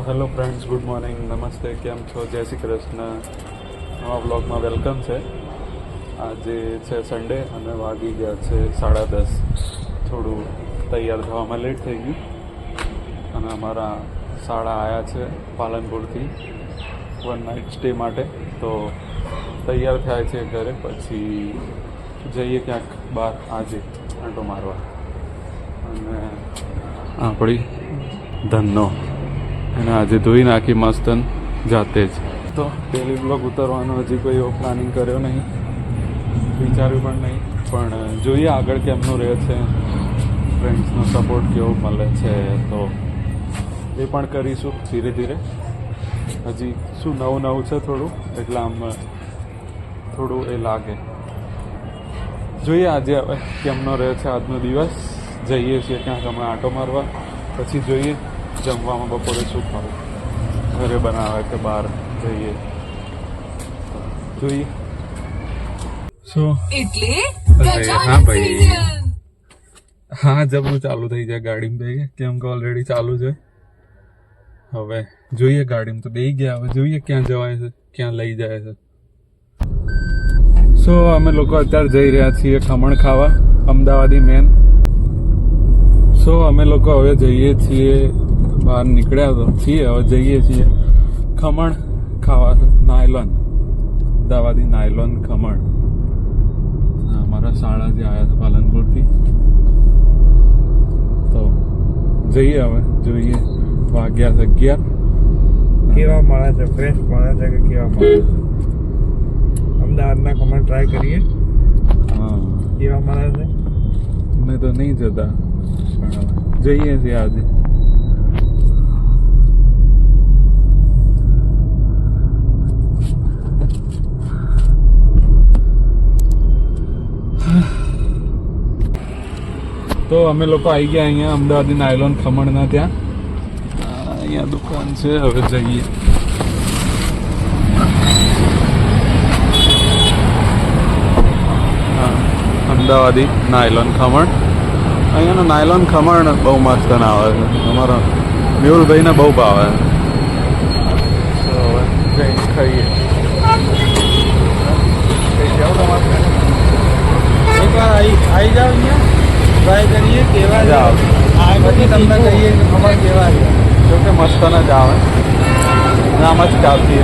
Hello friends, good morning, નમસ્તે, કેમ છો? જય શ્રી કૃષ્ણ. નવા બ્લોગમાં વેલકમ છે. આજે છે સન્ડે અને વાગી ગયા છે 10:30. થોડું તૈયાર થવામાં લેટ થઈ ગયું અને અમારા શાળા આવ્યા છે પાલનપુરથી 1 નાઇટ સ્ટે માટે. તો તૈયાર થાય છે ઘરે, પછી જઈએ ક્યાંક બહાર આજે આંટો મારવા. અને આપણી ધનનો અને આજે ધોઈ નાખી મસ્તન જાતે જ. તો ડેલી બ્લોગ ઉતારવાનો હજી કોઈ એવો પ્લાનિંગ કર્યો નહીં, વિચાર્યું પણ નહીં, પણ જોઈએ આગળ કેમનું રહે છે, ફ્રેન્ડ્સનો સપોર્ટ કેવો મળે છે, તો એ પણ કરીશું ધીરે ધીરે. હજી શું નવું છે થોડું, એટલે આમ થોડું એ લાગે. જોઈએ આજે હવે કેમનો રહે છે આજનો દિવસ. જઈએ છીએ ક્યાંક હમણાં આંટો મારવા, પછી જોઈએ જમવામાં બપોરે શું ખાવું, ઘરે બનાવે કે બહાર જઈએ, જોઈએ. હા ભાઈ, હા જબરું ચાલુ થઈ જાય ગાડીમાં બેગે, કેમ કે ઓલરેડી ચાલુ છે. હવે જોઈએ, ગાડીમાં તો બેસી ગયા, હવે જોઈએ ક્યાં જવાય છે, ક્યાં લઈ જાય છે. અમે લોકો અત્યારે જઈ રહ્યા છીએ ખમણ ખાવા, અમદાવાદી મેન. અમે લોકો હવે જઈએ છીએ, બહાર નીકળ્યા તો છીએ, હવે જઈએ છીએ ખમણ ખાવા. નાયલોન, અમદાવાદી નાયલોન ખમણ. અમારા શાળા જે આવ્યા હતા પાલનપુરથી, તો જઈએ હવે, જોઈએ. વાગ્યા 11. કેવા મળે છે? ફ્રેશ મળે છે કે કેવા મળે છે? અમદાવાદના ખમણ ટ્રાય કરીએ. હા, કેવા મળે છે? અમે તો નહીં જતા, પણ જઈએ છીએ આજે. તો અમે લોકો આવી ગયા અહીંયા અમદાવાદી નાયલોન ખમણના ત્યાં. અહીંયા દુકાન છે, હવે જઈએ. અમદાવાદી નાયલોન ખમણ. અહીંયાનું નાયલોન ખમણ બહુ મસ્ત આવે છે, અમારા મેહુલભાઈને બહુ ભાવે. તો હવે જઈને ખાઈએ. એકવાર આવી જાઓ અહીંયા, ટ્રાય કરીએ કેવા જાઓ, પછી તમને કહીએ કે ખબર કેવા છે. જોકે મસ્ત જ આવે, આમ જ ચાલતી.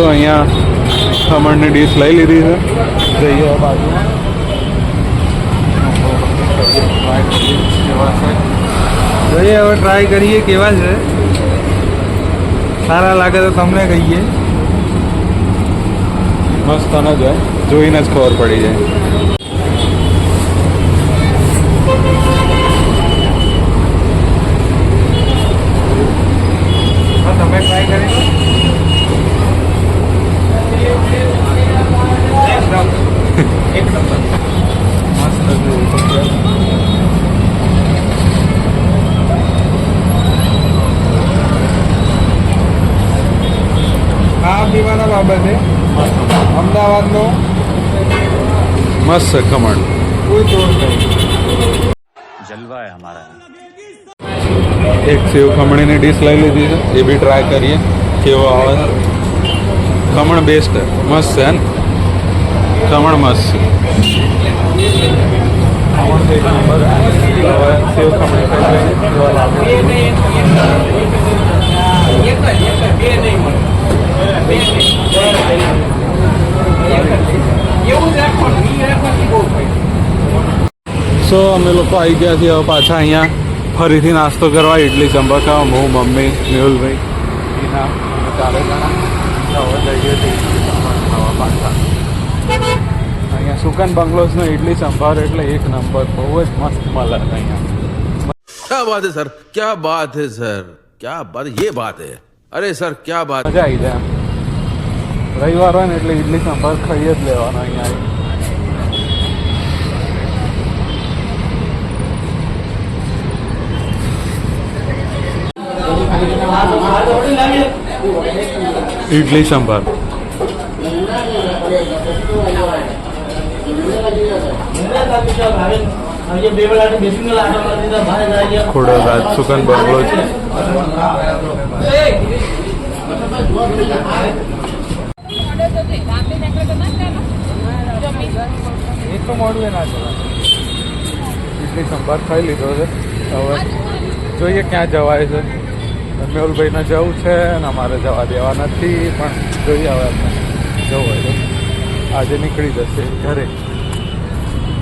અહીંયા ખમણની ડીશ લઈ લીધી છે. જઈએ બાજુમાં જોઈએ, હવે ટ્રાય કરીએ કેવા છે. સારા લાગે તો તમને કહીએ. મસ્ત ન જાય, જોઈને જ ખબર પડી જાય. તમે ટ્રાય કરી લો. એક નંબર મસ્ત ખાવા પીવાના બાબતે અમદાવાદનો મસ્ત ખમણ, કોઈ તોડ નહીં. જલવા હે હમારા. એક સેવ ખમણીની ડીશ લઈ લીધી છે, એ બી ટ્રાય કરીએ કેવો આવે. ખમણ બેસ્ટ, મસ્ત છે ને ખમણ, મસ્ત છે ખમણ. એક નંબર. હવે સેવ ખમણી ખાઈ લઈએ, કેવા લાગે. અમે લોકો આવી ગયા છીએ હવે પાછા અહીંયા ફરીથી નાસ્તો કરવા, ઇડલી સંભાર ખાવા. હું, મમ્મી, મેહુલભાઈ, ટીના, અમે 4 જણા હવે જઈએ છીએ ઇડલી સંભાર ખાવા પાછા. અહીંયા સુકન બંગલોઝનો ઇડલી સંભાર એટલે એક નંબર, બહુ જ મસ્ત મળે અહીંયા. क्या बात है सर, क्या बात है सर, क्या बात, ये बात है. अरे सर क्या बात. મજા આવી જાય. રવિવાર હોય ને એટલે ઇડલી સંભાર ખાઈ જ લેવાનો અહીંયા. ઇડલી સંભાર ખોડલ રાજસુકન બંગલો છે. એક તો મોડું એ ના ચલાવે. ઇડલી સંભાર ખાઈ લીધો છે. હવે જોઈએ ક્યાં જવાય છે. મેહુલભાઈને જવું છે અને અમારે જવા દેવા નથી, પણ જોઈએ હવે આપણે જવું હોય તો આજે નીકળી જશે ઘરે.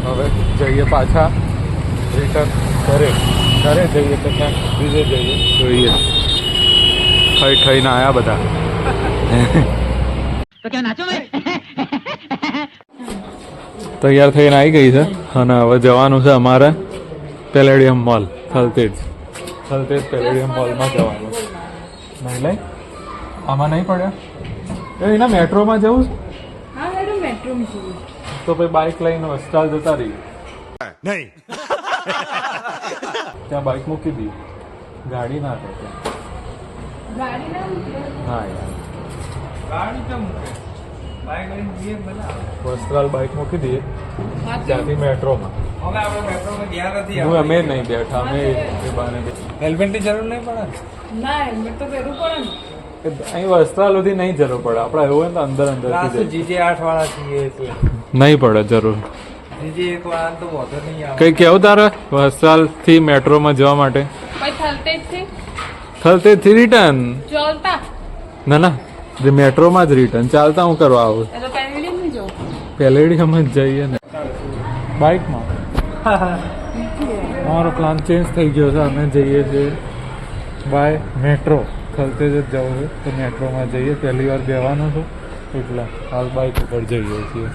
હવે જઈએ પાછા રિટર્ન ઘરે જઈએ તો ક્યાંક બીજે જઈએ. જોઈએ ખાઈને આવ્યા બધા. તૈયાર થઈને આવી ગઈ છે અને હવે જવાનું છે અમારે પેલેડિયમ મોલ થલતેજ પેલેડિયમ મોલમાં જવાનું. નહીં લઈ આમાં નહીં પડ્યા એના મેટ્રોમાં જવું તો પછી બાઇક લઈને વસ્તાલ જતા રહીએ. નહીં ત્યાં બાઇક મૂકી દી, ગાડી ના થાય ત્યાં. હા યાર વસ્ત્રાલ બાઇક મૂકી દઈએ ત્યાંથી મેટ્રોમાં. હું અમે નહીં બેઠા, અમે એ બાને હેલ્મેટની જરૂર નહીં પડે. અહીં વસ્ત્રાલ સુધી નહીં જરૂર પડે. આપણે એવું હોય ને તો અંદર જીજે 8 વાળા છીએ એટલે નહીં પડે જરૂર. જીજે 1 વાળા તો વધુ નહીં આવે. કઈ કેવું તારે વસ્ત્રાલ થી મેટ્રોમાં જવા માટે? થલતેજ થી રિટર્ન? ના મેટ્રોમાં જ રિટર્ન. ચાલતા હું કરવા આવું? પેલેડિયમ જ જઈએ ને બાઇકમાં. અમારો પ્લાન ચેન્જ થઈ ગયો છે. અમે જઈએ છીએ બાય મેટ્રો. થલતેજ જ જવું છે તો મેટ્રોમાં જઈએ. પહેલી વાર બેવાનું છું એટલે હાલ બાઇક ઉપર જઈએ છીએ.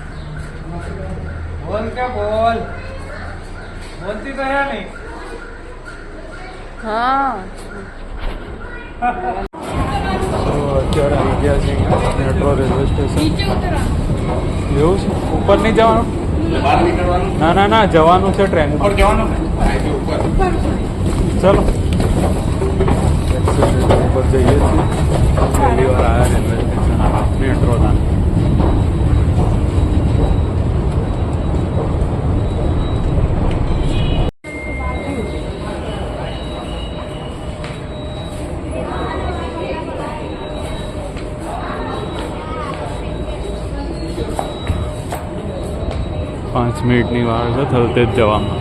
બોલ કે બોલ બોલતી તો હે નહીં. તો અત્યારે આવી ગયા છે મેટ્રો રેલવે સ્ટેશન. એવું છે? ઉપર નહીં જવાનું? ના જવાનું છે ટ્રેન ઉપર. જવાનું ચલો ઉપર જઈએ છીએ. પહેલી વાર આવ્યા રેલવે સ્ટેશન મેટ્રોના. પાંચ મિનિટની વાર છે થલતેજ જવામાં.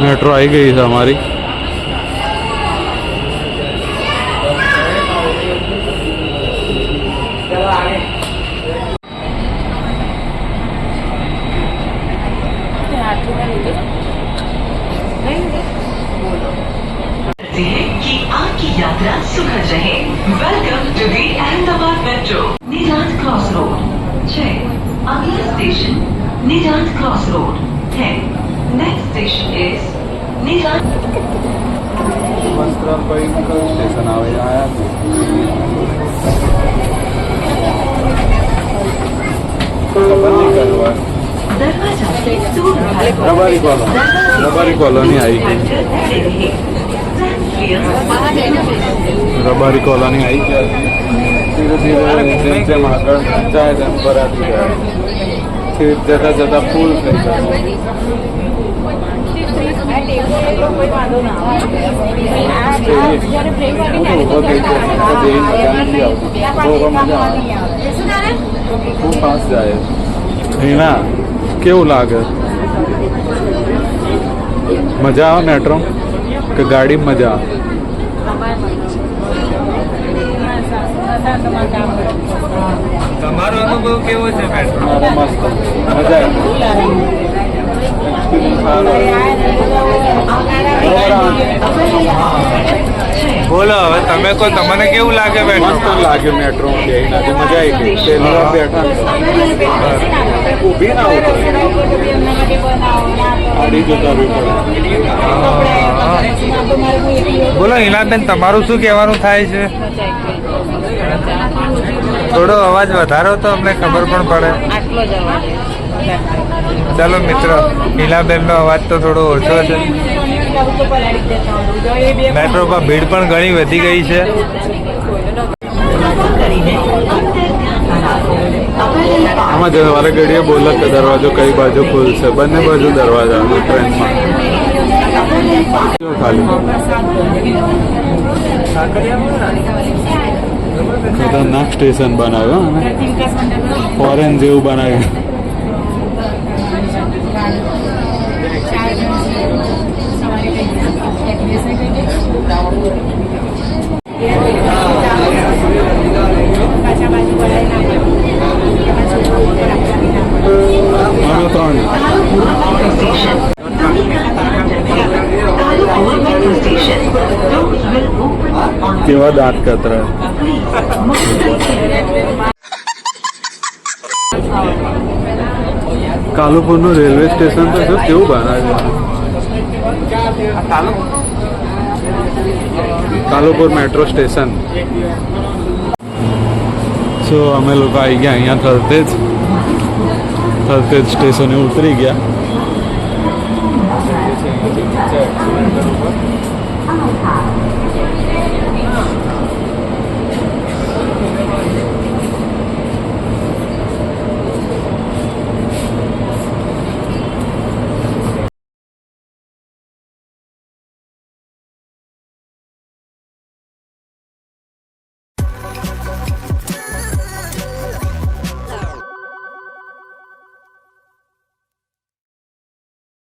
મેટ્રો આવી ગઈ છે અમારી. कि आपकी यात्रा सुखद रहे. Welcome to the Ahmedabad metro. Nijat cross road 6. अगला स्टेशन निजात क्रॉस रोड है. Next station is Nijat. Vastral ભાઈ કયું સ્ટેશન આવે? આયા ખબર નહીં કરવા. दरवाजा से दूर રબારી કોલોની આવી ગઈ. રબારી કોલોની આવી ગયા. ધીરે ધીરે જેમ જેમ આગળ જાય તેમ ભરાતી જાય. જતા જતા ફૂલ થઈ જાય. ખૂબ ફાસ્ટ જાય. રીના કેવું લાગે? મજા આવે મેટ્રો કે ગાડીમાં મજા આવે? તમારો અનુભવ કેવો છે મેટ્રો? મારો મસ્ત મજા આવે. એક્સપિરિયન્સ સારો. બોલો હવે તમે કહો, તમને કેવું લાગે મેટ્રો? મસ્ત લાગ્યું મેટ્રો. મજા આવી ગઈ. પહેલી વાર બેઠા ઊભી ના ઉતરે. આડી જતા રહેવું પડે. બોલો હિનાબેન, તમારું શું કહેવાનું થાય છે? થોડો અવાજ વધારો તો અમને ખબર પણ પડે. આટલો જ અવાજ. ચાલો મિત્રો, હિલાબેનનો અવાજ તો થોડો ઓછો છે. મેટ્રો પર ભીડ પણ ઘણી વધી ગઈ છે. આમાં જવારે ઘડીએ બોલે કે દરવાજો કઈ બાજુ ખુલશે, બંને બાજુ દરવાજા ટ્રેનમાં. ખાલી ખતરનાક સ્ટેશન બનાવ્યો અને ફોરેન જેવું બનાવ્યું. અમે 3 કેવા દાંત કતરા. કાલુપુરનું રેલવે સ્ટેશન તો છે, કેવું બનાવ્યું. Kalupur metro station. સો અમે લોકો આવી ગયા અહીંયા થલતેજ સ્ટેશને ઉતરી ગયા.